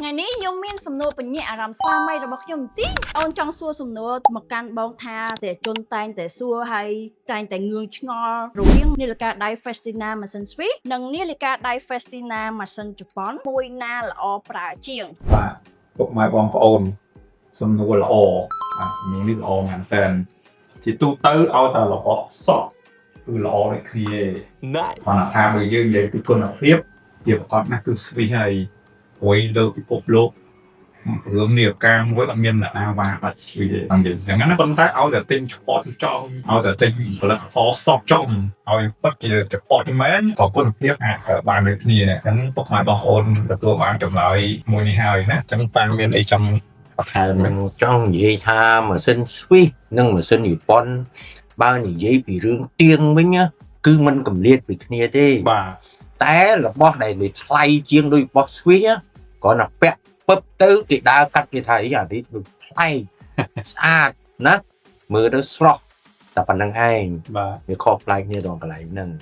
ngày ní nhung miên sầm nô bệnh nhẹ làm sao may rồi bọc nhung tí ông trong xua sầm nô một can bong tha để chôn tay để xua hay tay để ngương ngò rồi riêng như là cả đại festina mà sân sweet nâng như là cả đại festina mà sân Japan môi na là opera chieng បាទពុកម៉ែបងប្អូនសំណួរល្អមាននេះល្អមែនតើជាទូទៅឲ្យតែរបស់សក់គឺល្អដូចគ្នាណាស់គាត់ថាបើយើងនិយាយពីគុណភាពជាប្រកបណាស់គឺស្វីហើយព្រោះលើពិភពលោករឿងនេះការមួយអត់មានអ្នកណាវ៉ាបាត់ស្វីទេអញ្ចឹងណាប៉ុន្តែឲ្យតែទិញឆ្ពតចង់ឲ្យតែទិញផលិតផលសក់ចង់ឲ្យពិតជាឆ្ពតមែនក៏គុណភាពអាចបានដូចគ្នាអញ្ចឹងពុកម៉ែបងប្អូនទទួលបានចម្លើយមួយនេះហើយណាអញ្ចឹងប៉ាមានអីចង់បន្ថែម trong vậy tha mà sinh suy nhưng mà sinh Nhật Bản bao nhiêu giấy bị rương tiên với nhá cứ mình cầm liệt bị kia thế បាទ té là boss này bị thay chiên đôi boss suy á có là pet bắp tứ thì đã cắt như thầy à đi được thay xa nè mưa đó slot tập bản năng ai បាទ để kho play như đòn cái này nâng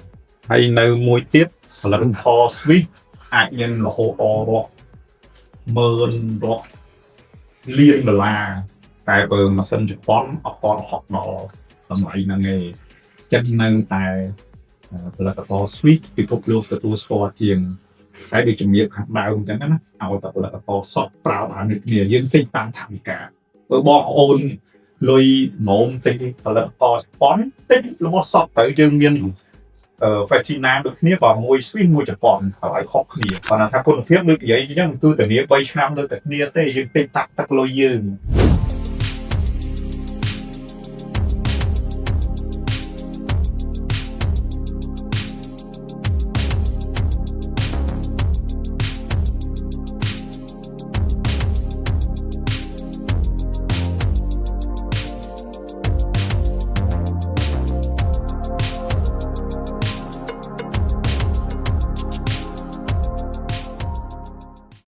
ហើយនៅមួយទៀតផលិតផល Swiss អាចមានរហូតដល់រាប់ម៉ឺនរាប់លានដុល្លារតែបើម៉ាស៊ីនជប៉ុនអត់ដល់60ដល់តម្លៃហ្នឹងឯងចិត្តនៅតែផលិតផល Swiss ពិភពលោកទទួលស្គាល់ជាងតែដូចជំរាបខាងដើមអញ្ចឹងណាឲ្យតែផលិតផលសក់ប្រើបានដូចគ្នាយើងទិញតាមធម្មតាបើបងប្អូនលុយម៉ោមទិញផលិតផលជប៉ុនទិញរបស់សក់ទៅយើងមានFestina ដូចគ្នាក៏មួយ Swiss មួយជប៉ុនហើយខុសគ្នាគាត់ថាគុណភាពដូចនិយាយអញ្ចឹងគឺធានា3ឆ្នាំដូចតែគ្នាទេយើងទិញតាក់ទឹកលុយយើង